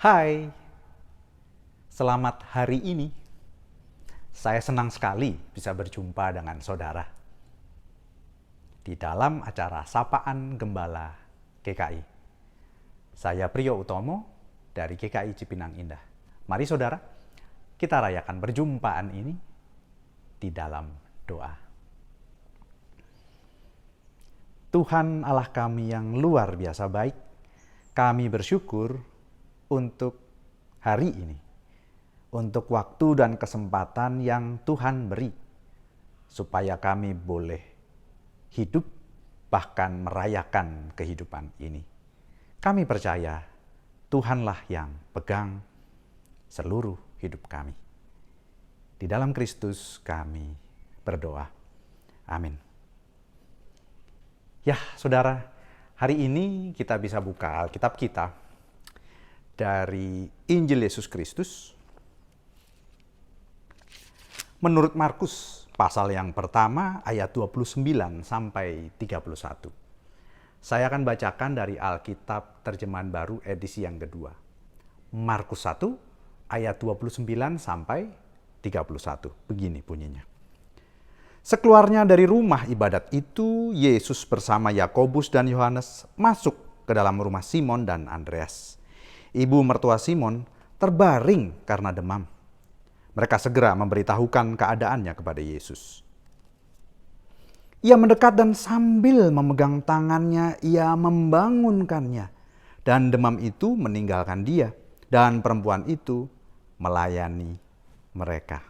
Hai, selamat hari ini. Saya senang sekali bisa berjumpa dengan saudara di dalam acara Sapaan Gembala GKI. Saya Priyo Utomo dari GKI Cipinang Indah. Mari saudara, kita rayakan perjumpaan ini di dalam doa. Tuhan Allah kami yang luar biasa baik, kami bersyukur untuk hari ini, untuk waktu dan kesempatan yang Tuhan beri, supaya kami boleh hidup, bahkan merayakan kehidupan ini. Kami percaya Tuhanlah yang pegang seluruh hidup kami. Di dalam Kristus kami berdoa. Amin. Ya, saudara, hari ini kita bisa buka Alkitab kita dari Injil Yesus Kristus menurut Markus pasal yang pertama ayat 29 sampai 31. Saya akan bacakan dari Alkitab Terjemahan Baru edisi yang kedua. Markus 1 ayat 29 sampai 31. Begini bunyinya. Sekeluarnya dari rumah ibadat itu, Yesus bersama Yakobus dan Yohanes masuk ke dalam rumah Simon dan Andreas. Ibu mertua Simon terbaring karena demam. Mereka segera memberitahukan keadaannya kepada Yesus. Ia mendekat dan sambil memegang tangannya, ia membangunkannya. Dan demam itu meninggalkan dia, dan perempuan itu melayani mereka.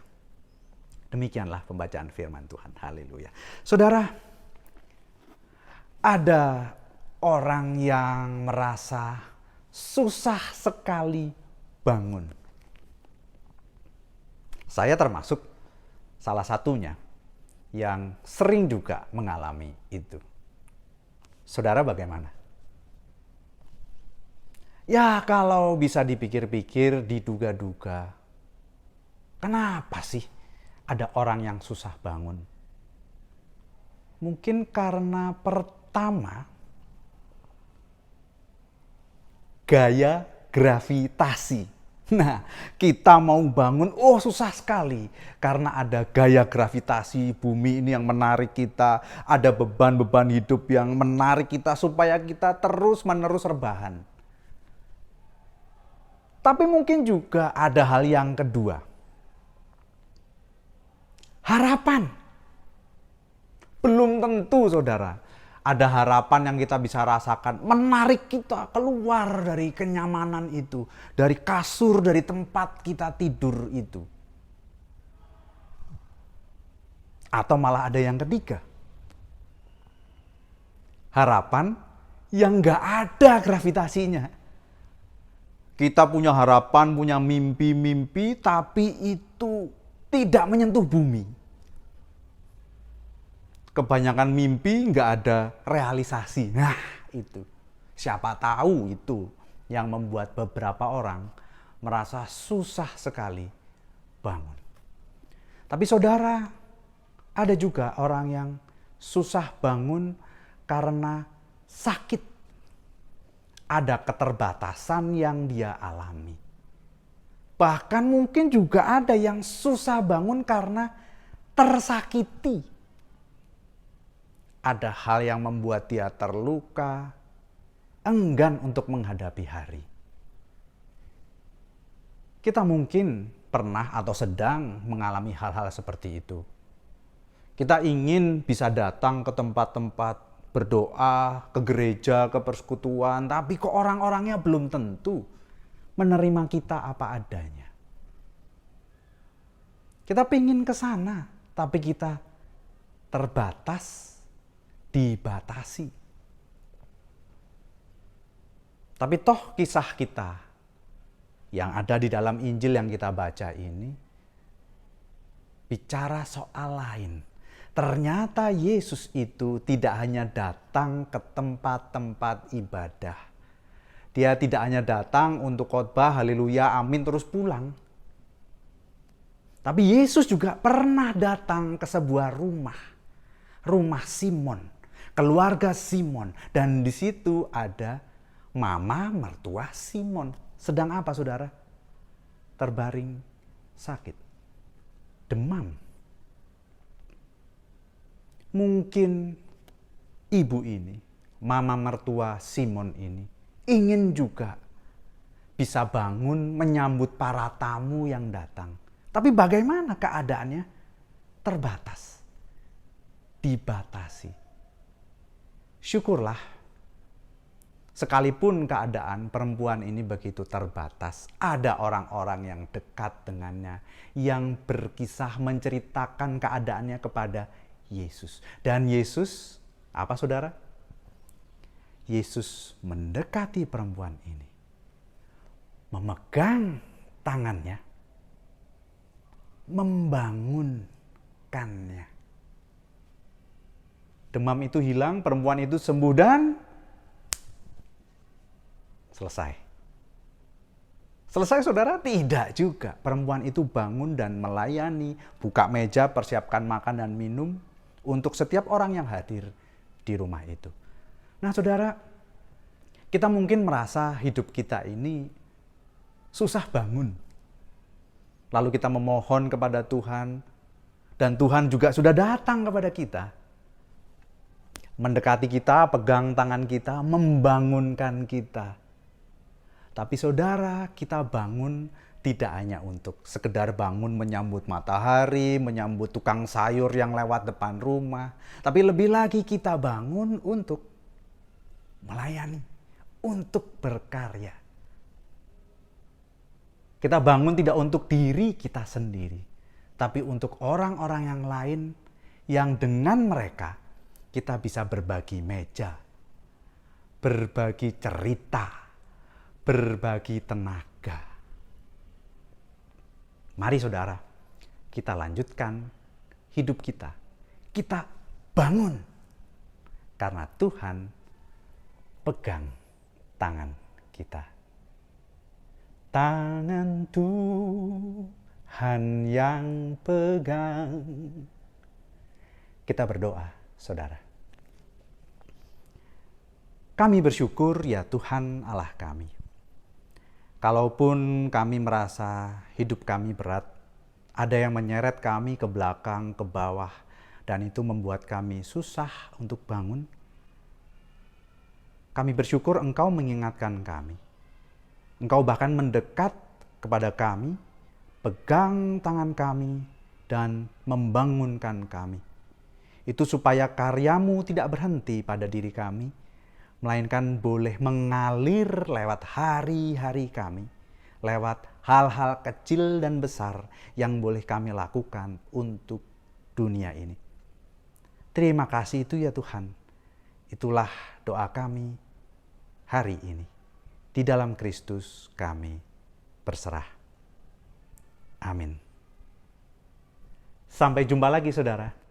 Demikianlah pembacaan firman Tuhan. Haleluya. Saudara, ada orang yang merasa susah sekali bangun. Saya termasuk salah satunya yang sering juga mengalami itu. Saudara bagaimana? Ya kalau bisa dipikir-pikir, diduga-duga, kenapa sih ada orang yang susah bangun? Mungkin karena pertama, gaya gravitasi. Nah, kita mau bangun, susah sekali. Karena ada gaya gravitasi bumi ini yang menarik kita. Ada beban-beban hidup yang menarik kita supaya kita terus-menerus rebahan. Tapi mungkin juga ada hal yang kedua. Harapan. Belum tentu, saudara. Ada harapan yang kita bisa rasakan, menarik kita keluar dari kenyamanan itu, dari kasur, dari tempat kita tidur itu. Atau malah ada yang ketiga. Harapan yang gak ada gravitasinya. Kita punya harapan, punya mimpi-mimpi, tapi itu tidak menyentuh bumi. Kebanyakan mimpi nggak ada realisasi. Nah itu, siapa tahu itu yang membuat beberapa orang merasa susah sekali bangun. Tapi saudara, ada juga orang yang susah bangun karena sakit. Ada keterbatasan yang dia alami. Bahkan mungkin juga ada yang susah bangun karena tersakiti. Ada hal yang membuat dia terluka, enggan untuk menghadapi hari. Kita mungkin pernah atau sedang mengalami hal-hal seperti itu. Kita ingin bisa datang ke tempat-tempat berdoa, ke gereja, ke persekutuan, tapi kok orang-orangnya belum tentu menerima kita apa adanya. Kita pingin ke sana, tapi kita terbatas, dibatasi. Tapi toh kisah kita yang ada di dalam Injil yang kita baca ini bicara soal lain. Ternyata Yesus itu tidak hanya datang ke tempat-tempat ibadah. Dia tidak hanya datang untuk khotbah, haleluya, amin, terus pulang. Tapi Yesus juga pernah datang ke sebuah rumah. Rumah Simon. Keluarga Simon, dan di situ ada mama mertua Simon. Sedang apa saudara? Terbaring sakit. Demam. Mungkin ibu ini, mama mertua Simon ini, ingin juga bisa bangun menyambut para tamu yang datang. Tapi bagaimana keadaannya? Terbatas. Dibatasi. Syukurlah, sekalipun keadaan perempuan ini begitu terbatas, ada orang-orang yang dekat dengannya, yang berkisah menceritakan keadaannya kepada Yesus. Dan Yesus, apa saudara? Yesus mendekati perempuan ini, memegang tangannya, membangunkannya. Demam itu hilang, perempuan itu sembuh dan selesai. Selesai saudara? Tidak juga. Perempuan itu bangun dan melayani, buka meja, persiapkan makan dan minum untuk setiap orang yang hadir di rumah itu. Nah saudara, kita mungkin merasa hidup kita ini susah bangun. Lalu kita memohon kepada Tuhan, dan Tuhan juga sudah datang kepada kita. Mendekati kita, pegang tangan kita, membangunkan kita. Tapi saudara, kita bangun tidak hanya untuk sekedar bangun menyambut matahari, menyambut tukang sayur yang lewat depan rumah. Tapi lebih lagi kita bangun untuk melayani, untuk berkarya. Kita bangun tidak untuk diri kita sendiri, tapi untuk orang-orang yang lain yang dengan mereka kita bisa berbagi meja, berbagi cerita, berbagi tenaga. Mari saudara, kita lanjutkan hidup kita. Kita bangun karena Tuhan pegang tangan kita. Tangan Tuhan yang pegang. Kita berdoa, saudara. Kami bersyukur ya Tuhan Allah kami. Kalaupun kami merasa hidup kami berat, ada yang menyeret kami ke belakang, ke bawah, dan itu membuat kami susah untuk bangun. Kami bersyukur Engkau mengingatkan kami. Engkau bahkan mendekat kepada kami, pegang tangan kami, dan membangunkan kami. Itu supaya karyamu tidak berhenti pada diri kami, melainkan boleh mengalir lewat hari-hari kami, lewat hal-hal kecil dan besar yang boleh kami lakukan untuk dunia ini. Terima kasih itu ya Tuhan. Itulah doa kami hari ini. Di dalam Kristus kami berserah. Amin. Sampai jumpa lagi saudara.